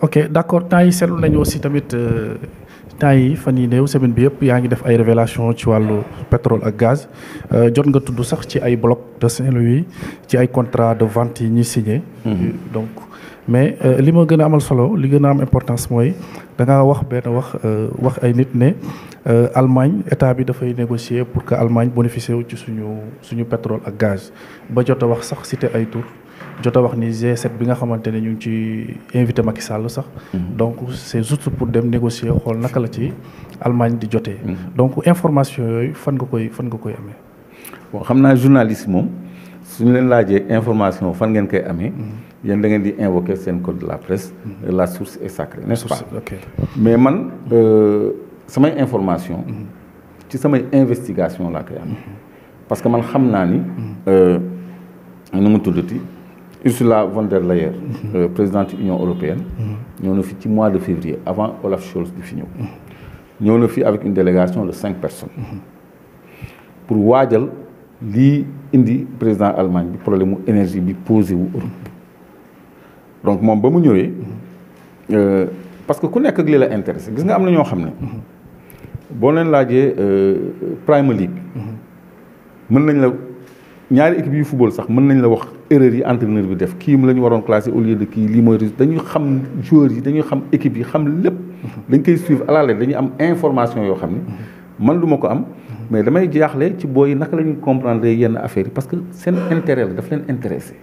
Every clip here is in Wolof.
ok d'accord temps yi seetlu nañu aussi tamit temps yi fan yi néew semaine bi yëpp yaa ngi def ay révélation ci wàllu pétrole ak gaz jot nga tudd sax ci ay bloc de Saint-Louis ci ay contrat de vente yi ñuy signé. donc mais li ma gën a amal solo li gën a am importance mooy da ngaa wax wax ay nit ne Allemagne état bi dafay négocier pour que Allemagne bénéficier wu ci suñu pétrole ak gaz ba jot a wax sax cité ay tour jot a wax ni G7 bi nga xamante ne ñu ngi ci invité Macky Sall sax. donc c'est juste pour dem négocier xool naka la ci Allemagne di jotee. donc information yooyu fan nga koy amee. bon xam naa journaliste moom suñu leen laajee information fan ngeen koy amee. yéen da ngeen di invoquer seen code de la presse. la source est sacrée n'est-ce pas. ok mais man samay information ci samay investigation laa koy amee. parce que man xam naa ni. nu mu tuddati. Ursula von der Leyen, présidente de l'Union européenne, ñëw na fi ci mois de février avant Olaf Scholz di fi ñëw. ñëw na fi avec une délégation de 5 personnes. pour waajal lii indi président Allemagne bi problème mu énergie bi posé wu Europe. donc moom ba mu ñëwee parce que ku nekk ak li la intéressé gis nga am na ñoo xam ne. boo leen laajee Premier League. mën nañ la ñaari équipe yu football sax mën nañ la wax erreur yi entraîneur bi def kii mu la ñu waroon classé au lieu de kii lii mooy dañuy xam joueurs yi dañuy xam équipe yi xam lépp. dañ koy suivre à la lettre dañuy am information yoo xam ne man du ma ko am. mais damay jaaxle ci booy naka la ñuy comprendre yenn affaires yi parce que seen intérêt la daf leen intéressé.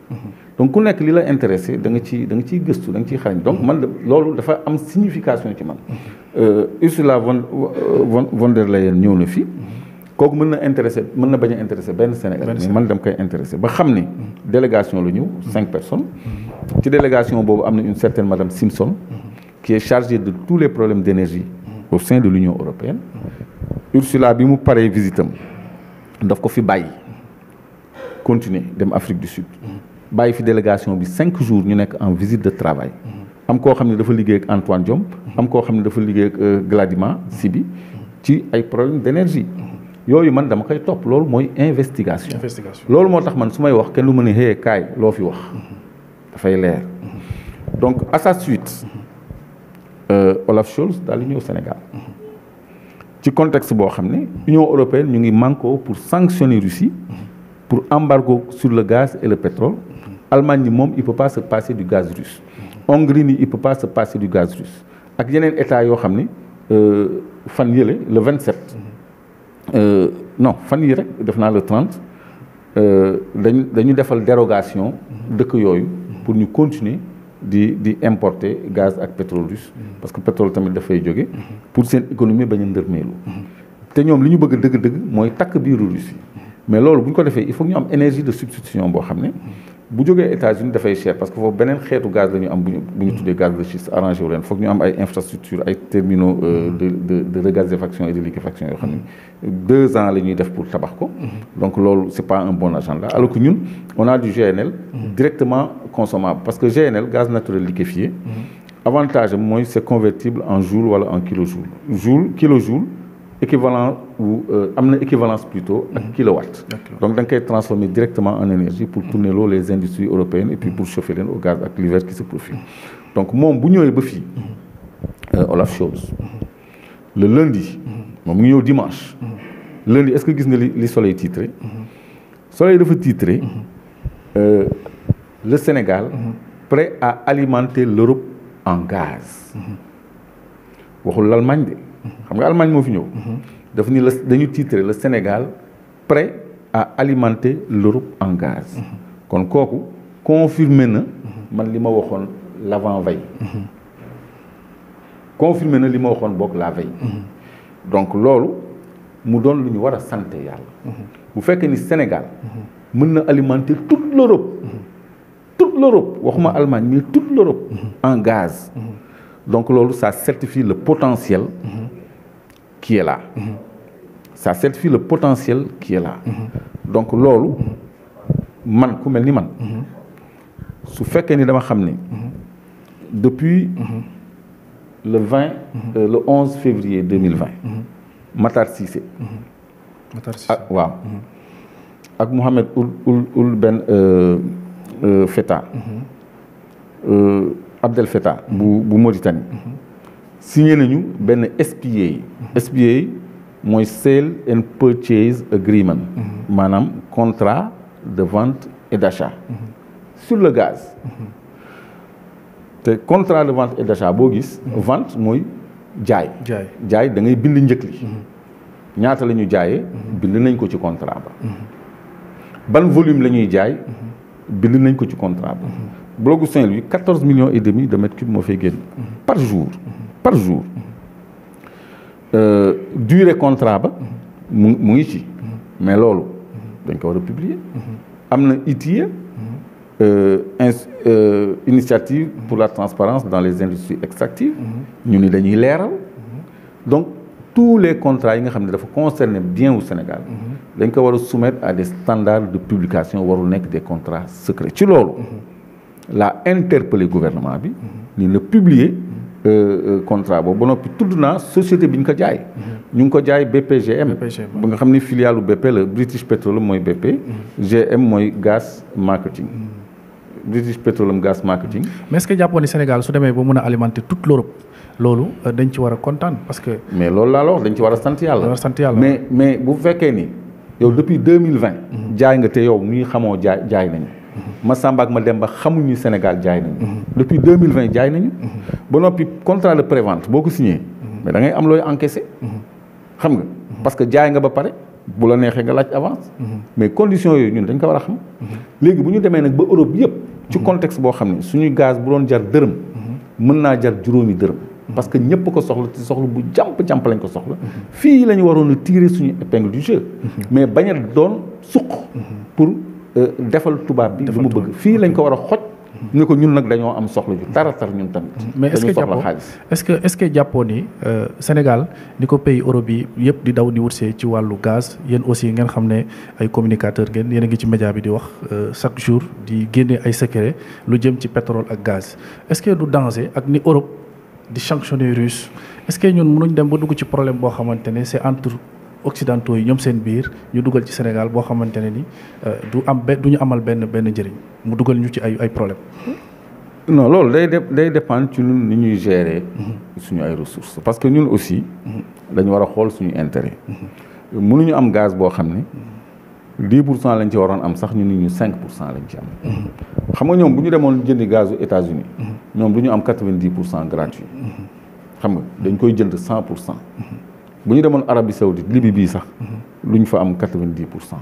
donc ku nekk li la intéressé da nga ciy gëstu da nga ciy xarañ donc man loolu dafa am signification ci man. Ursula von der Leyen ñëw na fi. kooku mën na intéressé mën na bañ a intéressé benn Sénégal mais man dem koy intéressé ba xam ni délégation la ñëw 5 personnes ci délégation boobu am na une certaine madame Simpson qui est chargée de tous les problèmes d'énergie au sein de l'Union européenne. Ursula bi mu paree visitam daf ko fi bàyyi continuer dem Afrique du Sud bàyyi fi délégation bi 5 jours ñu nekk en visite de travail am koo xam ne dafa liggéey ak Antoine Diome am koo xam ne dafa liggéey ak Gladima Siby ci ay problèmes d'énergie yooyu man dama koy topp loolu mooy investigation. loolu moo tax man su may wax kenn lu ma ne xëyee kaay loo fi wax dafay leer donc à sa suite Olaf Scholz daal di ñëw Sénégal ci contexte boo xam ne Union européenne ñu ngi manko pour sanctionner Russie pour embargo sur le gaz et le pétrole. Allemagne ni moom il peut pas se passer du gaz russe. Hongrie ni il peut pas se passer du gaz russe ak yeneen état yoo xam ne fan yële le 27. non fan yi rek def naa le 30 dañu defal dérogation dëkk yooyu pour ñu continuer di importer gaz ak pétrole russe parce que pétrole tamit dafay jóge pour seen économie bañ a ndërmeelu te ñoom li ñu bëgg dëgg-dëgg mooy takk biiru Russie mais loolu bu ñu ko defee il faut ñu am énergie de substitution boo xam ne bu jógee États-Unis dafay cher parce que foofu beneen xeetu gaz la ñu am bu ñu tuddee gaz de schiste arrangé wu leen foog ñu am ay infrastructures ay terminaux de regazéfaction et de liquéfaction yoo xam ne 2 ans la ñuy def pour tabax ko. donc loolu c'est pas un bon agenda alors que ñun on a du GNL directement consommable parce que GNL gaz naturel liquéfié avantage am mooy c'est convertible en joule wala en kilojoule équivalent ou am na équivalence plutôt ak kilowatt. donc da nga koy transformer directement en énergie pour tourner loo les industries européennes et puis pour chauffer leen au gaz ak l'hiver qui se profile. donc moom bu ñëwee ba fii Olaf Scholz le lundi moom mu ngi ñëw dimanche lundi est-ce que gis nga li Soleil titré Soleil dafa titré le Sénégal prêt à alimenter l'Europe en gaz waxul l'Allemagne de xam nga Allemagne moo fi ñëw dafa ni dañu titré le Sénégal prêt à alimenter l'Europe en gaz kon kooku confirmé na man li ma waxoon l'avant-veille confirmé na li ma waxoon bokk la veille donc loolu mu doon lu ñu war a sant yàlla bu fekkee ni Sénégal mën na alimenter toute l'Europe waxuma Allemagne mais toute l'Europe en gaz donc loolu ça certifie le potentiel qui est là ça certifie le potentiel qui est là donc loolu man ku mel ni man su fekkee ni dama xam ne depuis le 11 février 2020 Matar Cissé ak waaw ak Mohamed Ould Ben Feta Abdel Fattah bu Mauritanie signé nañu benn SPA. SPA mooy Sale and Purchase Agreement maanaam contrat de vente et d'achat sur le gaz. te contrat de vente et d'achat boo gis vente mooy jaay da ngay bind njëkk li ñaata la ñu jaayee bind nañ ko ci contrat ba ban volume la ñuy jaay bind nañ ko ci contrat ba bloc Saint-Louis 14 millions et demi de mètres cubes moo fay génn par jour durée contrat ba mu ngi ci mais loolu dañ ko war a publier am na ITIE initiative pour la transparence dans les industries extractives ñu ni dañuy leeral donc tous les contrats yi nga xam ne dafa concerner bien au Sénégal dañ ko war a soumettre à des standards de publication warul nekk des contrats secrets ci loolu la interpellé gouvernement bi ni na publier contrat boobu ba noppi tudd naa société bi ñu ko jaay ñu ngi ko jaay BPGM ba nga xam ne filiale BP la British Petroleum mooy BP GM mooy Gas Marketing British Petroleum Gas Marketing. mais est-ce que jàppoon ni Sénégal su demee ba mën a alimenter toute l'Europe loolu dañ ci war a kontaan parce que. mais loolu laa la wax dañ ci war a sant yàlla. mais bu fekkee ni yow depuis 2020. jaay nga te yow ñuy xamoo jaay nañu. ma Samba ak ma Demba xamuñu Sénégal jaay nañu. depuis 2020 jaay nañu. ba noppi contrat de prévente boo ko signé. mais da ngay am looy encaissé. xam nga parce que jaay nga ba pare. bu la neexee nga laaj avance. mais conditions yooyu ñun dañ ko war a xam. léegi bu ñu demee nag ba Europe yëpp. ci contexte boo xam ne suñu gaz bu doon jar dërëm. mën naa jar juróomi dërëm. parce que ñëpp ko soxla ci soxla bu jàmp lañ ko soxla. fii la ñu waroon a tirer suñu épingle du jeu. mais bañ a doon suq. pour defal tubaab bi. lu mu bëgg fii lañ ko war a xoj. ni ko ñun nag dañoo am soxla ju taratar ñun tamit. mais est-ce que jàppoo ni Sénégal ni ko pays Europe yi yëpp di daw di wutsee ci wàllu gaz yéen aussi ngeen xam ne ay communicateur ngeen yéen a ngi ci média bi di wax chaque jour di génne ay secret lu jëm ci pétrole ak gaz est-ce que du danger ak ni Europe di sanctionner russe est-ce que ñun mënuñ dem ba dugg ci problème boo xamante ne c'est entre occidentaux yi ñoom seen biir ñu dugal ci Sénégal boo xamante ne ni du ñu amal benn njëriñ mu dugal ñu ci ay problème non loolu day dépendre ci ñun ni ñuy gérer suñu ay ressources parce que ñun aussi dañu war a xool suñu intérêt mënuñu am gaz boo xam ne 10% lañ ci waroon am sax ñu ni ñu 5% lañ ci am xam nga ñoom bu ñu demoon jëndi gazu États-Unis ñoom du ñu am 90% gratuit xam nga dañ koy jënd 100%. bu ñu demoon Arabie Saoudite Libye bii sax lu ñu fa am 90%.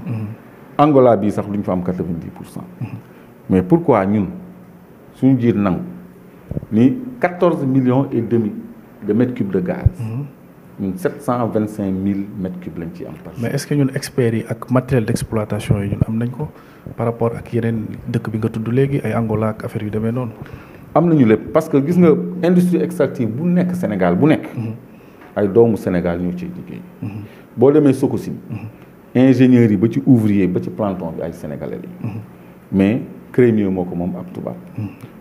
Angola bii sax lu ñu fa am 90%. mais pourquoi ñun suñu jiit nangu ni 14 millions et demi de mètres cubes de gaz. ñun 725 000 mètres cubes lañ ciy am. mais est-ce que ñun experts yi ak matériel d'exploitation yi ñun am nañ ko par rapport ak yeneen dëkk bi nga tudd léegi ay Angola ak affaire yu demee noonu. am nañu lépp parce que gis nga industrie extractive bu nekk Sénégal bu nekk. ay doomu Sénégal ñoo ciy liggéey. boo demee Sococim. ingénieurs yi ba ci ouvrier ba ci planton bi ay sénégalais lañu. mais crémier moo ko moom ab tubaab.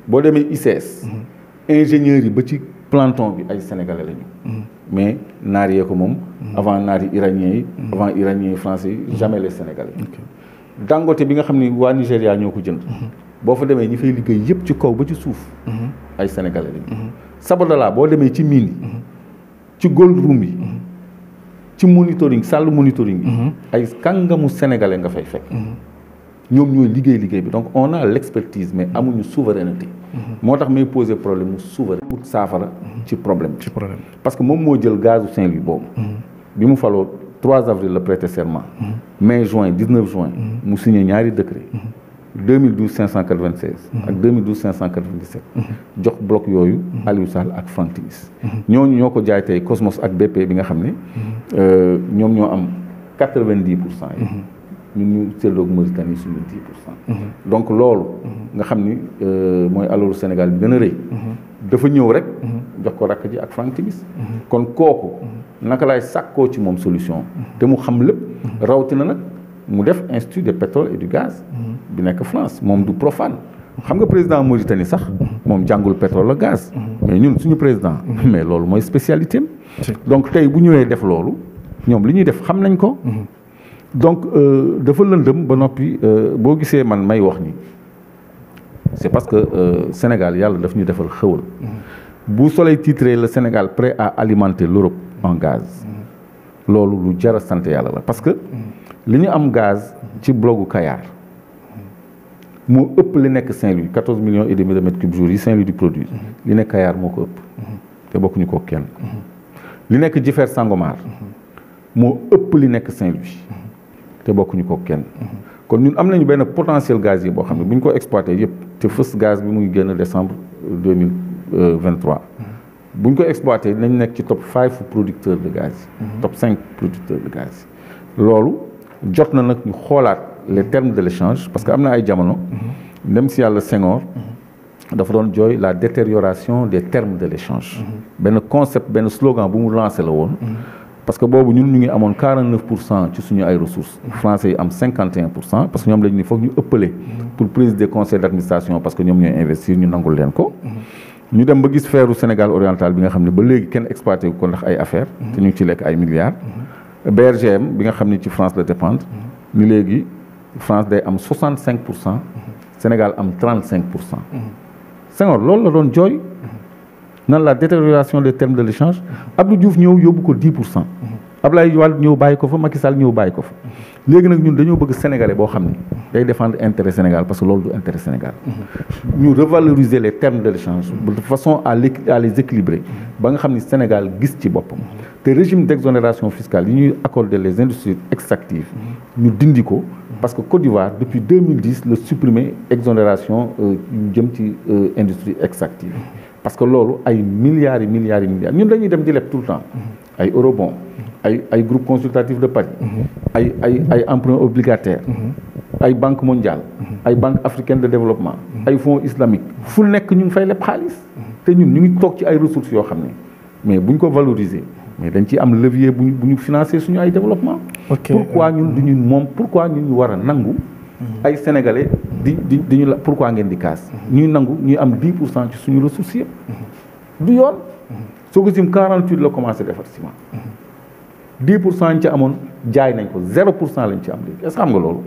boo demee ICS. ingénieurs yi ba ci planton bi ay sénégalais lañu. mais naar yee ko moom. avant naar yi iranien yi. avant iranien yi français yi jamais les sénégalais. Dangote bi nga xam ni waa Nigéria ñoo ko jënd. boo fa demee ñi fay liggéey yëpp ci kaw ba ci suuf. ay sénégalais lañu. Sabodala boo demee ci mine yi. ci gold room yi. ci monitoring salle monitoring yi. ay kàngamu sénégalais nga fay fekk. ñoom ñooy liggéey bi donc on a l'expertise mais amuñu souveraineté. moo tax may poser problème mu souveraineté. pour saafara ci problème parce que moom moo jël gazu Saint-Louis boobu. bi mu faloo 3 avril la prêter serment. mai juin 19 juin. mu signé ñaari décret. 2012 596. ak 2012 597. jox bloc yooyu. Aliou Sall ak Franck Timis. ñooñu ñoo ko jaay tey Cosmos ak BP bi nga xam ne. ñoom ñoo am 90% yi. ñun ñu seetloog Mauritanie suñu 10%. donc loolu. nga xam ni mooy alalu Sénégal bi gën a rëy. dafa ñëw rek. jox ko rakk ji ak Franck Timis. kon kooku. naka laay sàkkoo ci moom solution. te mu xam lépp. rawatina nag mu def institut de pétrole et du gaz. bi nekk France moom du profane. xam nga président Mauritanie sax. moom jàngul pétrole ak gaz. mais ñun suñu président. mais loolu mooy spécialité am. donc tey bu ñëwee def loolu. ñoom li ñuy def xam nañ ko. donc dafa lëndëm ba noppi boo gisee man may wax ni c'est parce que Sénégal yàlla daf ñu defal xëwal bu Soleil titré le Sénégal prêt à alimenter l'Europe en gaz loolu lu jar a sant yàlla la parce que li ñu am gaz ci blogu Kayar moo ëpp li nekk Saint-Louis 14 millions et demi de mètres cubes jour yi Saint-Louis di produire li nekk Kayar moo ko ëpp te bokkuñu ko kenn li nekk Jifeer Sangomar moo ëpp li nekk Saint-Louis te bokkuñu ko kenn kon ñun am nañu benn potentiel gaz yi boo xam ne bu ñu ko exploité yëpp te fës gaz bi mu ngi génn décembre 2023 bu ñu ko exploité nañ nekk ci top 5 producteurs de gaz yi top 5 producteurs de gaz yi loolu jot na nag ñu xoolaat les termes de l'échange parce que am na ay jamono dem si yàlla Senghor dafa doon jooy la détérioration des termes de l'échange benn concept benn slogan bu mu lancé la woon parce que boobu ñun ñu ngi amoon 49% ci suñu ay ressources français yi am 51% parce que ñoom lañu ni foog ñu ëppale pour présider conseil d'administration parce que ñoom ñooy investir ñu nangul leen ko ñu dem ba gis feeru Sénégal oriental bi nga xam ne ba léegi kenn exploité ko ndax ay affaires te ñu ngi ci lekk ay milliards BRGM bi nga xam ne ci France la dépendre ni léegi France day am 65% Sénégal am 35%. Senghor loolu la doon jooy nan la détérioration des termes de l'échange Abdou Diouf ñëw yóbbu ko 10%. Abdoulaye Wade ñëw bàyyi ko fa Macky Sall ñëw bàyyi ko fa léegi nag ñun dañoo bëgg sénégalais boo xam ne day défendre intérêt Sénégal parce que loolu du intérêt Sénégal ñu revaloriser les termes de l'échange de façon à les équilibrer ba nga xam ni Sénégal gis ci boppam te régime d'exonération fiscale yi ñuy accorder les industries extractives ñu dindi ko parce que Côte d'Ivoire depuis 2010 la supprimer exonération yu jëm ci industrie extractive parce que loolu ay milliards ñun dañuy dem di leb tout le temps ay eurobond ay groupe consultatif de Paris ay emprunt obligataire ay banque mondiale ay banque africaine de développement ay fonds islamique fu nekk ñu ngi fay leb xaalis te ñun ñu ngi toog ci ay ressources yoo xam ne mais buñ ko valoriser mais dañ ciy am levier bu ñu financer suñu ay développement pourquoi ñun duñu moom pourquoi ñun ñu war a nangu ay sénégalais di ñu la pourquoi ngeen di kaas ñuy nangu ñuy am 10% ci suñu ressources yëpp du yoon Sococim 48 la commencé defar ciment 10% ñu ci amoon jaay nañ ko 0% lañ ci am léegi est-ce que xam nga loolu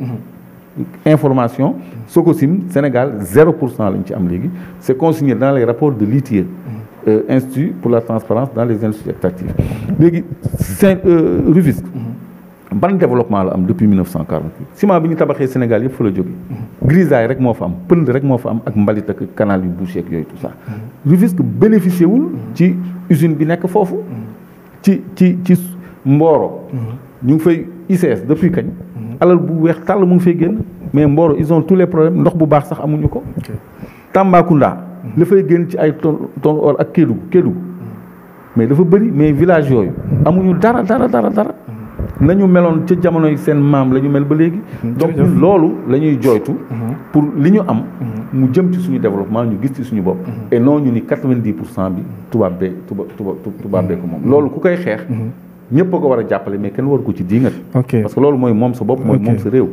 information Sococim Sénégal 0% lañ ci am léegi c'est consigné dans les rapports de l'ITIE Institut pour la transparence dans les industries extractives léegi Rufisque ban développement la am depuis 1948 ciment bi ñu tabaxee Sénégal yëpp fa la jógee grisaille rek moo fa am pënd rek moo fa am ak mbalit ak canal yu bouché ak yooyu tout ça Rufisque bénéficié wul ci usine bi nekk foofu ci Mboro ñu ngi fay ICS depuis kañ alal bu weex tàll mu ngi fay génn mais Mboro ils ont tous les problèmes ndox bu baax sax amuñu ko Tambacounda la fay génn ci ay ton or ak Kédougou mais dafa bëri mais village yooyu amuñu dara nañu meloon ca jamonoy seen maam la ñu mel ba léegi donc loolu la ñuy jooytu pour li ñu am mu jëm ci suñu développement ñu gis ci suñu bopp et non ñu ni 90% bi tubaab bee ko moom loolu ku koy xeex ñëpp a ko war a jàppale mais kenn waru ko ci diingat parce que loolu mooy moom sa bopp mooy moom sa réew